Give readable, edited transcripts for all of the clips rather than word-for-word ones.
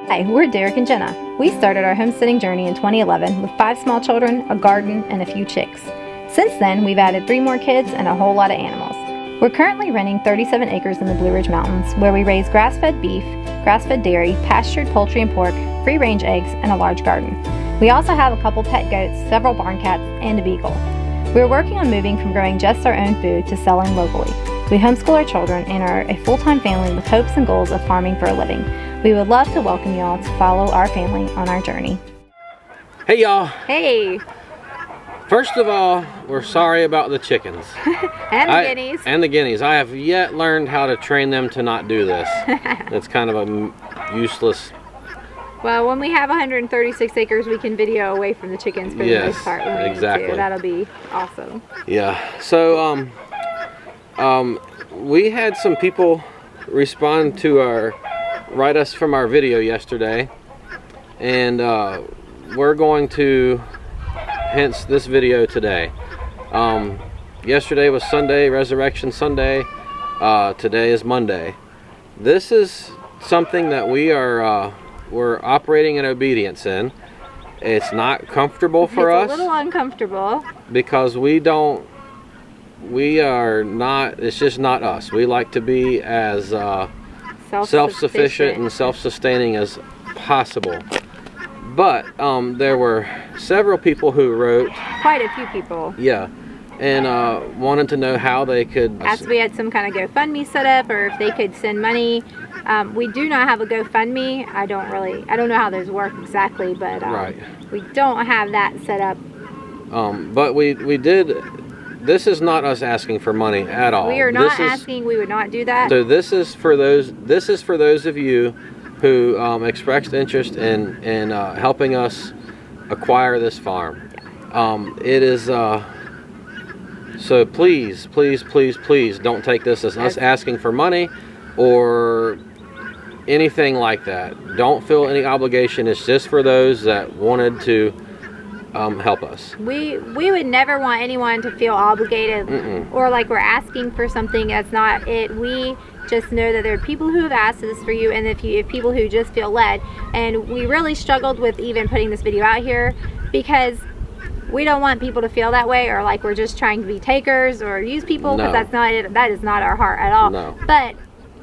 Hi, we're Derek and Jenna. We started our homesteading journey in 2011 with 5 small children, a garden, and a few chicks. Since then, we've added 3 more kids and a whole lot of animals. We're currently renting 37 acres in the Blue Ridge Mountains, where we raise grass-fed beef, grass-fed dairy, pastured poultry and pork, free-range eggs, and a large garden. We also have a couple pet goats, several barn cats, and a beagle. We're working on moving from growing just our own food to selling locally. We homeschool our children and are a full-time family with hopes and goals of farming for a living. We would love to welcome y'all to follow our family on our journey. Hey y'all! Hey! First of all, we're sorry about the chickens. And the guineas. And the guineas. I have yet learned how to train them to not do this. It's kind of a useless... Well, when we have 136 acres, we can video away from the chickens for the most part. When we exactly. Need to. That'll be awesome. Yeah. So, we had some people respond to write us from our video yesterday, and we're going to hence this video today. Yesterday was Sunday, Resurrection Sunday. Today is Monday. This is something that we're operating in obedience in. It's not comfortable for us. It's a little uncomfortable because it's just not us. We like to be as self-sufficient and self-sustaining as possible. But there were several people who wrote. Quite a few people. Yeah. And wanted to know how they could... Asked if we had some kind of GoFundMe set up or if they could send money. We do not have a GoFundMe. I don't know how those work exactly, but right. We don't have that set up. But we did... This is not us asking for money at all. We are not asking. We would not do that. So this is for those of you who expressed interest in helping us acquire this farm. It is so please don't take this as us asking for money or anything like that. Don't feel any obligation. It's just for those that wanted to help us. We would never want anyone to feel obligated or like we're asking for something that's not it. We just know that there are people who have asked this for you, and if people who just feel led. And we really struggled with even putting this video out here because we don't want people to feel that way or like we're just trying to be takers or use people, because that's not it. That is not our heart at all. No. But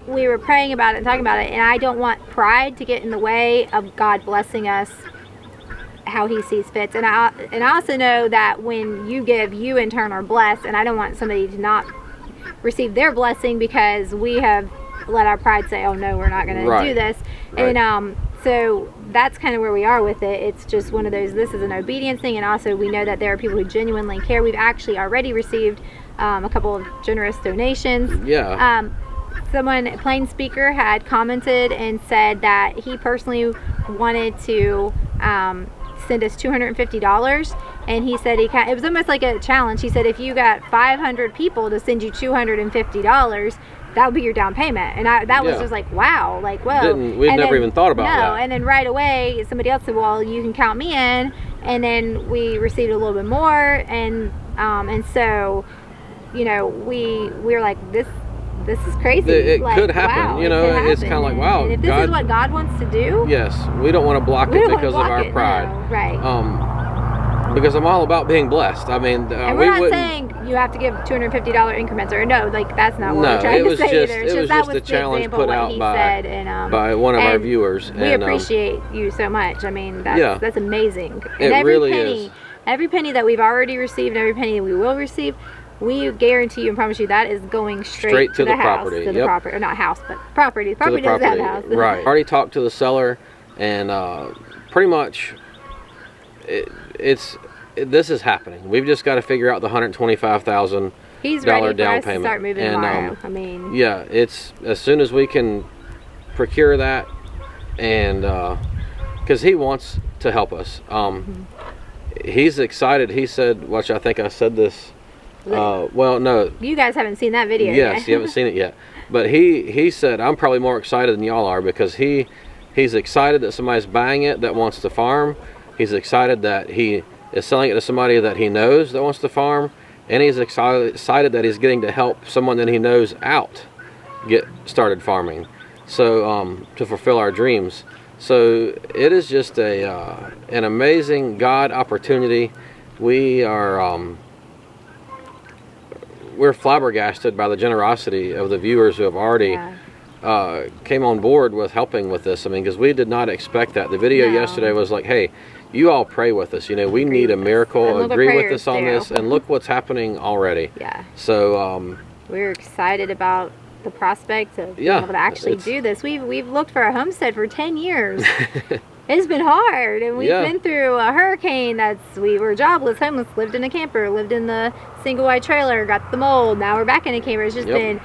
we were praying about it and talking about it, and I don't want pride to get in the way of God blessing us how he sees fit. And I also know that when you give, you in turn are blessed, and I don't want somebody to not receive their blessing because we have let our pride say, oh no, we're not going to do this. Right. And so that's kind of where we are with it. It's just one of those, this is an obedience thing, and also we know that there are people who genuinely care. We've actually already received a couple of generous donations. Yeah. Someone, Plain Speaker, had commented and said that he personally wanted to send us $250, and he said it was almost like a challenge. He said if you got 500 people to send you $250, that would be your down payment. And that was just like, wow, like, whoa. We'd never even thought about that. And then right away somebody else said, well, you can count me in. And then we received a little bit more, and so, you know, we're like, this is crazy. It like, could happen. Wow, you know, it's kind of like, wow. And if this is what God wants to do, yes, we don't want to block it because of our pride. No, right. Because I'm all about being blessed. I mean, and we're not saying you have to give $250 increments, or no, like that's not what we're trying to say either. It was just a challenge put out by one of our viewers. We appreciate you so much. I mean, that's amazing. And it really is. Every penny that we've already received, every penny that we will receive, we guarantee you and promise you that is going straight to the house, property. To the property, or not house, but property. Property doesn't have house. Right. I already talked to the seller, and pretty much this is happening. We've just got to figure out the $125,000 He's ready down for us payment. To start moving tomorrow. I mean, yeah, it's as soon as we can procure that, and because he wants to help us. He's excited. He said, which I think I said this. Well, no. You guys haven't seen that video yet. Yes, you haven't seen it yet. But he said, I'm probably more excited than y'all are, because he's excited that somebody's buying it that wants to farm. He's excited that he is selling it to somebody that he knows that wants to farm. And he's excited that he's getting to help someone that he knows out get started farming. So to fulfill our dreams. So it is just an amazing God opportunity. We are we're flabbergasted by the generosity of the viewers who have already came on board with helping with this. I mean, because we did not expect that. The video yesterday was like, hey, you all pray with us. You know, we need a miracle. Agree with us on this, and look what's happening already. Yeah. So we're excited about the prospect of being able to actually do this. We've looked for a homestead for 10 years. It's been hard, and we've been through a hurricane. We were jobless, homeless, lived in a camper, lived in the single wide trailer, got the mold. Now we're back in a camper. It's just been,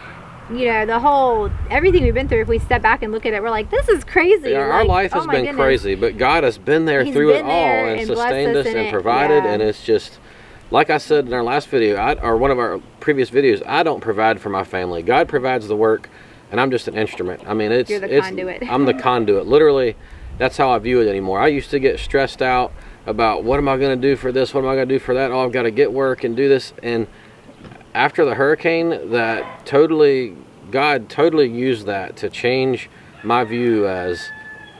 you know, everything we've been through. If we step back and look at it, we're like, this is crazy. Yeah, our life has been crazy, but God has been there through it all and sustained us and provided. And it's just, like I said in our last video, or one of our previous videos, I don't provide for my family. God provides the work, and I'm just an instrument. I mean, you're the conduit. I'm the conduit. Literally, that's how I view it anymore. I used to get stressed out about what am I going to do for this? What am I going to do for that? Oh, I've got to get work and do this. And after the hurricane, God totally used that to change my view as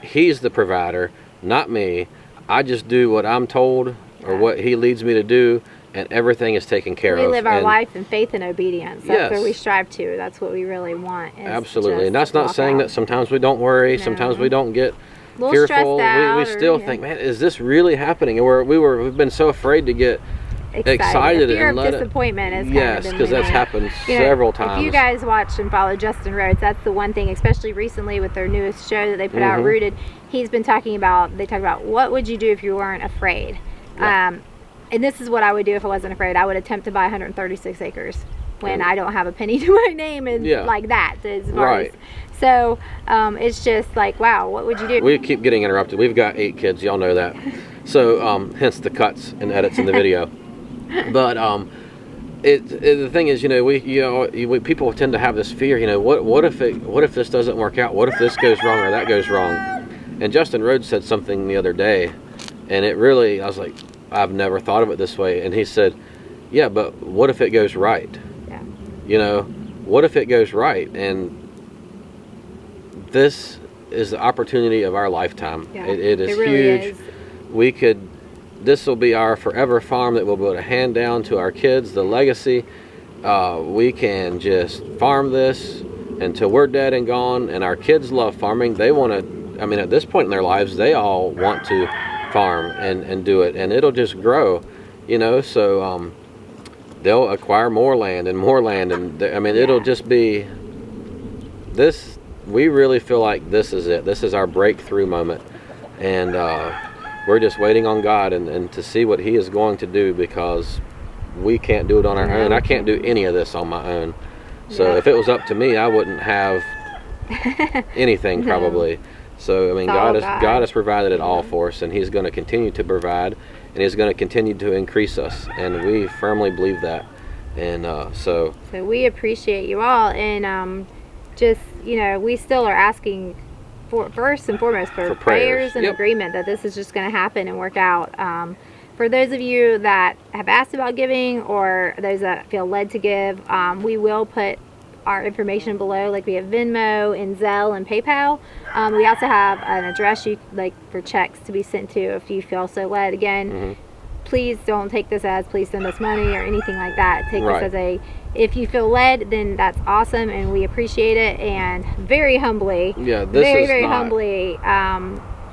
He's the provider, not me. I just do what I'm told or what He leads me to do, and everything is taken care of. We live our life in faith and obedience. That's what we strive to. That's what we really want. Absolutely. And that's not saying that sometimes we don't worry, sometimes we don't get fearful. We still think, man, is this really happening? And we've been so afraid to get excited. Fear of disappointment is because that's happened several times. If you guys watch and follow Justin Rhodes, that's the one thing, especially recently with their newest show that they put out, Rooted. He's been talking about. They talk about what would you do if you weren't afraid. And this is what I would do if I wasn't afraid. I would attempt to buy 136 acres when I don't have a penny to my name, and like that. So it's just like, wow, what would you do? We keep getting interrupted. We've got 8 kids, y'all know that. So hence the cuts and edits in the video. But the thing is, people tend to have this fear. What if this doesn't work out? What if this goes wrong or that goes wrong? And Justin Rhodes said something the other day, and I was like, I've never thought of it this way. And he said, yeah, but what if it goes right? Yeah. What if it goes right? And this is the opportunity of our lifetime. Yeah, it is really huge. This will be our forever farm that we'll be able to hand down to our kids, the legacy. We can just farm this until we're dead and gone. And our kids love farming. They want to, at this point in their lives, they all want to farm and do it. And it'll just grow, so they'll acquire more land. And it'll just be this. We really feel like this is it. This is our breakthrough moment. And we're just waiting on God and to see what He is going to do, because we can't do it on our own. I can't do any of this on my own. So if it was up to me, I wouldn't have anything probably. So God has provided it all for us, and He's going to continue to provide, and He's going to continue to increase us, and we firmly believe that. And so we appreciate you all, and we still are asking first and foremost for prayers and agreement that this is just going to happen and work out. For those of you that have asked about giving, or those that feel led to give, we will put our information below. Like, we have Venmo and Zelle and PayPal. We also have an address for checks to be sent to if you feel so led. Again, please don't take this as please send us money or anything like that. Take this as if you feel led, then that's awesome, and we appreciate it, and very humbly, very humbly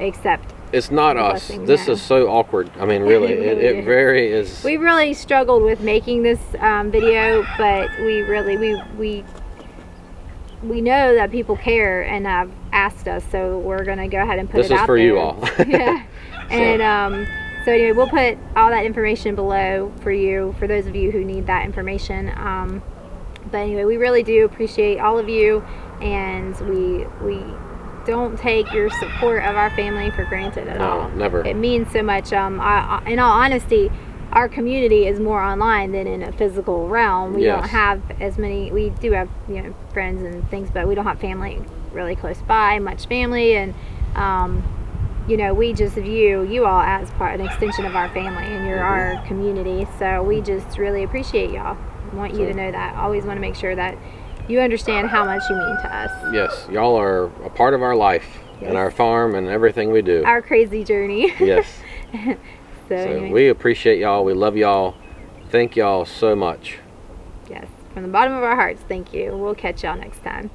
accept. It's not us. This is so awkward. Really, it very is. We really struggled with making this video, but we know that people care and have asked us, so we're gonna go ahead and put it out there. This is for you all. And so anyway, we'll put all that information below for you, for those of you who need that information. But anyway, we really do appreciate all of you, and we don't take your support of our family for granted at all. Never. It means so much. In all honesty, our community is more online than in a physical realm. We don't have as many. We do have friends and things, but we don't have family really close by, much family, and we just view you all as an extension of our family, and you're our community. So we just really appreciate y'all. Want you to know that. Always want to make sure that you understand how much you mean to us. Yes, y'all are a part of our life, and our farm and everything we do. Our crazy journey. Yes. So So we appreciate y'all. We love y'all. Thank y'all so much. Yes, from the bottom of our hearts, thank you. We'll catch y'all next time.